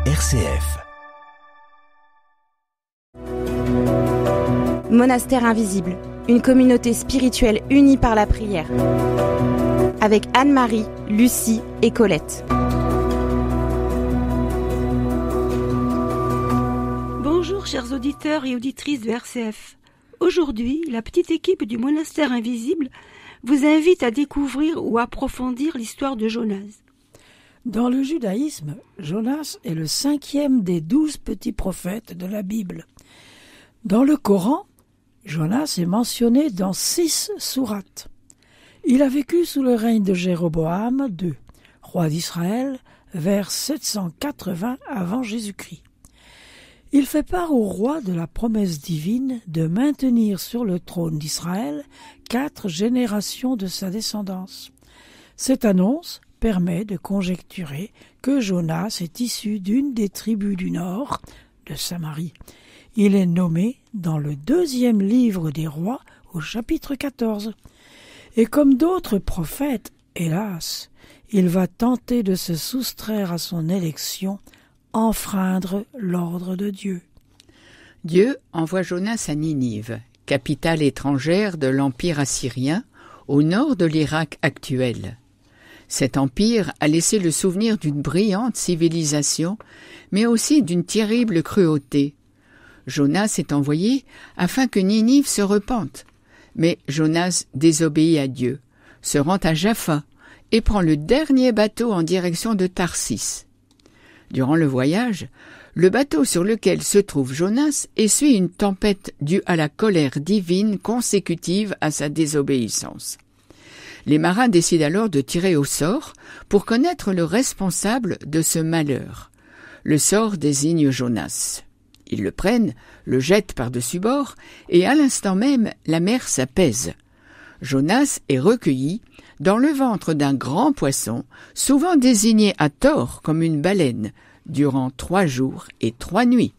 RCF. Monastère invisible, une communauté spirituelle unie par la prière. Avec Anne-Marie, Lucie et Colette. Bonjour chers auditeurs et auditrices de RCF. Aujourd'hui, la petite équipe du Monastère invisible vous invite à découvrir ou approfondir l'histoire de Jonas. Dans le judaïsme, Jonas est le 5e des 12 petits prophètes de la Bible. Dans le Coran, Jonas est mentionné dans 6 sourates. Il a vécu sous le règne de Jéroboam II, roi d'Israël, vers 780 avant Jésus-Christ. Il fait part au roi de la promesse divine de maintenir sur le trône d'Israël 4 générations de sa descendance. Cette annonce permet de conjecturer que Jonas est issu d'une des tribus du nord, de Samarie. Il est nommé dans le 2e livre des rois, au chapitre 14. Et comme d'autres prophètes, hélas, il va tenter de se soustraire à son élection, enfreindre l'ordre de Dieu. Dieu envoie Jonas à Ninive, capitale étrangère de l'Empire assyrien, au nord de l'Irak actuel. Cet empire a laissé le souvenir d'une brillante civilisation, mais aussi d'une terrible cruauté. Jonas est envoyé afin que Ninive se repente. Mais Jonas désobéit à Dieu, se rend à Jaffa et prend le dernier bateau en direction de Tarsis. Durant le voyage, le bateau sur lequel se trouve Jonas essuie une tempête due à la colère divine consécutive à sa désobéissance. Les marins décident alors de tirer au sort pour connaître le responsable de ce malheur. Le sort désigne Jonas. Ils le prennent, le jettent par-dessus bord, et à l'instant même, la mer s'apaise. Jonas est recueilli dans le ventre d'un grand poisson, souvent désigné à tort comme une baleine, durant 3 jours et 3 nuits.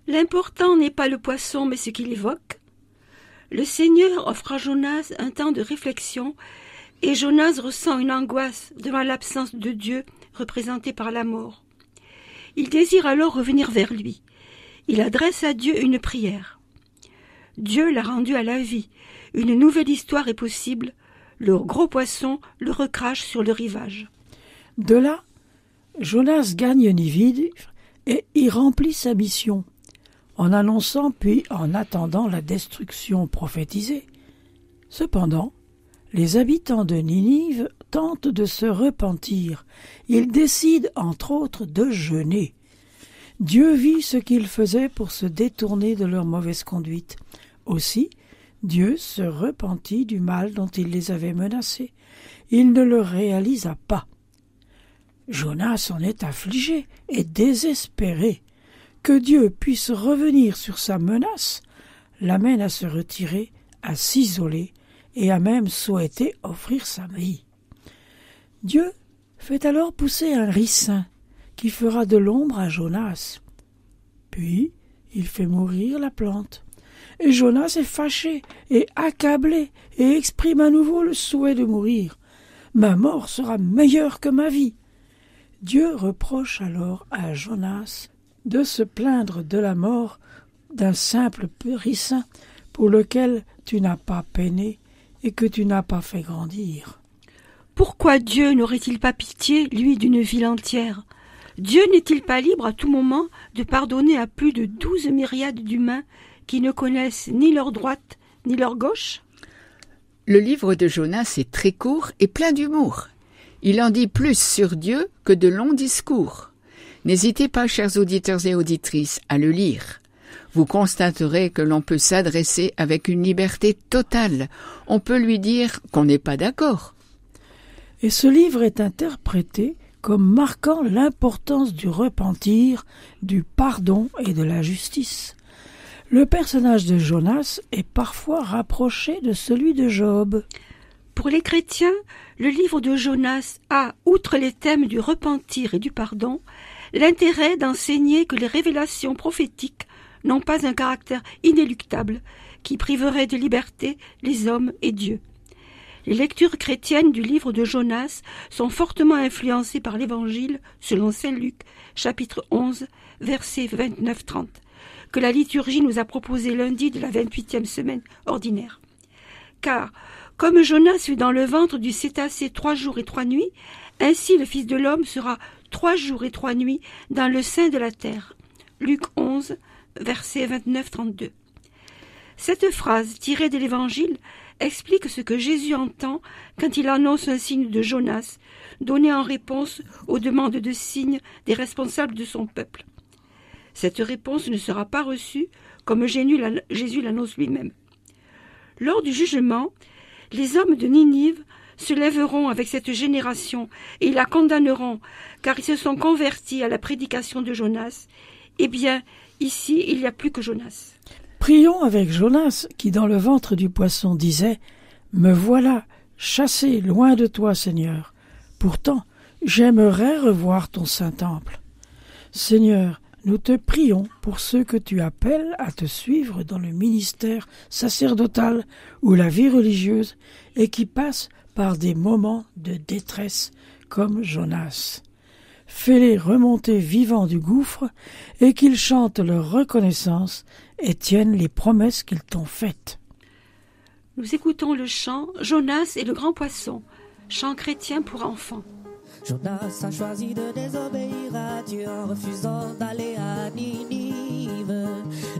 L'important n'est pas le poisson, mais ce qu'il évoque. Le Seigneur offre à Jonas un temps de réflexion, et Jonas ressent une angoisse devant l'absence de Dieu, représentée par la mort. Il désire alors revenir vers lui. Il adresse à Dieu une prière. Dieu l'a rendu à la vie. Une nouvelle histoire est possible. Le gros poisson le recrache sur le rivage. De là, Jonas gagne Ninive et y remplit sa mission, en annonçant puis en attendant la destruction prophétisée. Cependant, les habitants de Ninive tentent de se repentir. Ils décident, entre autres, de jeûner. Dieu vit ce qu'ils faisaient pour se détourner de leur mauvaise conduite. Aussi, Dieu se repentit du mal dont il les avait menacés. Il ne le réalisa pas. Jonas en est affligé et désespéré. Que Dieu puisse revenir sur sa menace l'amène à se retirer, à s'isoler et à même souhaiter offrir sa vie. Dieu fait alors pousser un ricin qui fera de l'ombre à Jonas. Puis il fait mourir la plante. Et Jonas est fâché et accablé et exprime à nouveau le souhait de mourir. « Ma mort sera meilleure que ma vie !» Dieu reproche alors à Jonas de se plaindre de la mort d'un simple ricin pour lequel tu n'as pas peiné et que tu n'as pas fait grandir. Pourquoi Dieu n'aurait-il pas pitié, lui, d'une ville entière ? Dieu n'est-il pas libre à tout moment de pardonner à plus de 12 myriades d'humains qui ne connaissent ni leur droite ni leur gauche ? Le livre de Jonas est très court et plein d'humour. Il en dit plus sur Dieu que de longs discours. N'hésitez pas, chers auditeurs et auditrices, à le lire. Vous constaterez que l'on peut s'adresser avec une liberté totale. On peut lui dire qu'on n'est pas d'accord. Et ce livre est interprété comme marquant l'importance du repentir, du pardon et de la justice. Le personnage de Jonas est parfois rapproché de celui de Job. Pour les chrétiens, le livre de Jonas a, outre les thèmes du repentir et du pardon, l'intérêt d'enseigner que les révélations prophétiques n'ont pas un caractère inéluctable qui priverait de liberté les hommes et Dieu. Les lectures chrétiennes du livre de Jonas sont fortement influencées par l'Évangile selon saint Luc, chapitre 11, versets 29-30, que la liturgie nous a proposé lundi de la 28e semaine ordinaire. Car, comme Jonas fut dans le ventre du cétacé 3 jours et 3 nuits, ainsi le Fils de l'homme sera 3 jours et 3 nuits dans le sein de la terre. Luc 11, versets 29-32. Cette phrase tirée de l'Évangile explique ce que Jésus entend quand il annonce un signe de Jonas, donné en réponse aux demandes de signes des responsables de son peuple. Cette réponse ne sera pas reçue comme Jésus l'annonce lui-même. Lors du jugement, les hommes de Ninive se lèveront avec cette génération et la condamneront, car ils se sont convertis à la prédication de Jonas. Eh bien, ici, il n'y a plus que Jonas. Prions avec Jonas, qui dans le ventre du poisson disait « Me voilà, chassé loin de toi, Seigneur. Pourtant, j'aimerais revoir ton saint temple. » Seigneur, nous te prions pour ceux que tu appelles à te suivre dans le ministère sacerdotal ou la vie religieuse et qui passent par des moments de détresse comme Jonas. Fais-les remonter vivants du gouffre et qu'ils chantent leur reconnaissance et tiennent les promesses qu'ils t'ont faites. Nous écoutons le chant « Jonas et le grand poisson », chant chrétien pour enfants. Jonas a choisi de désobéir à Dieu en refusant d'aller à Ninive.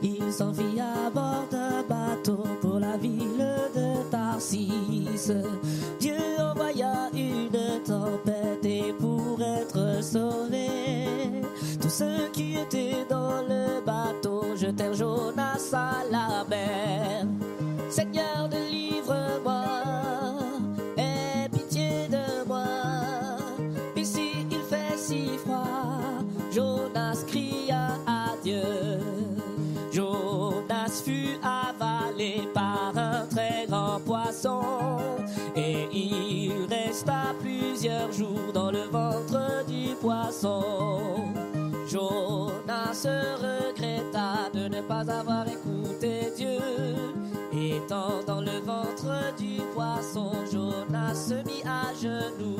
Il s'enfuit à bord d'un bateau pour la ville de Tarsis. Dieu envoya une tempête et pour être sauvés, tous ceux qui étaient dans le bateau jetèrent Jonas à la mer. Seigneur, délivre-moi, aie pitié de moi. Ici il fait si froid. Jonas cria à Dieu. Jonas fut avalé par un très grand poisson et il resta plusieurs jours dans le ventre du poisson. Jonas regretta de ne pas avoir écouté Dieu. Étant dans le ventre du poisson, Jonas se mit à genoux.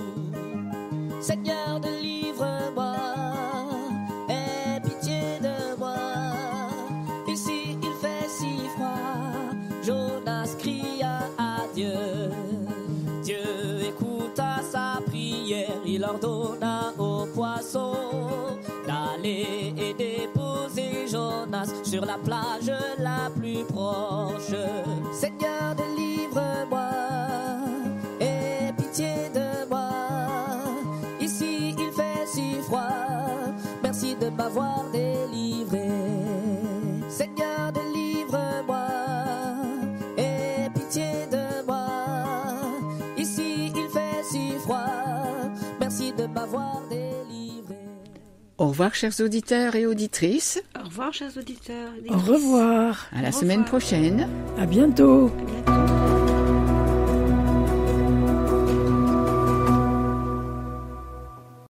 Seigneur, délivre-moi, aie pitié de moi. Ici il fait si froid. Jonas cria à Dieu. Dieu écouta sa prière, il ordonna au poisson d'aller et déposer Jonas sur la plage la plus proche. Seigneur, délivre-moi, aie pitié de moi. Ici il fait si froid, merci de m'avoir délivré. Seigneur, délivre-moi, aie pitié de moi. Ici il fait si froid, merci de m'avoir délivré. Au revoir, chers auditeurs et auditrices. Au revoir, chers auditeurs. Au revoir. À la semaine prochaine. À bientôt. À bientôt.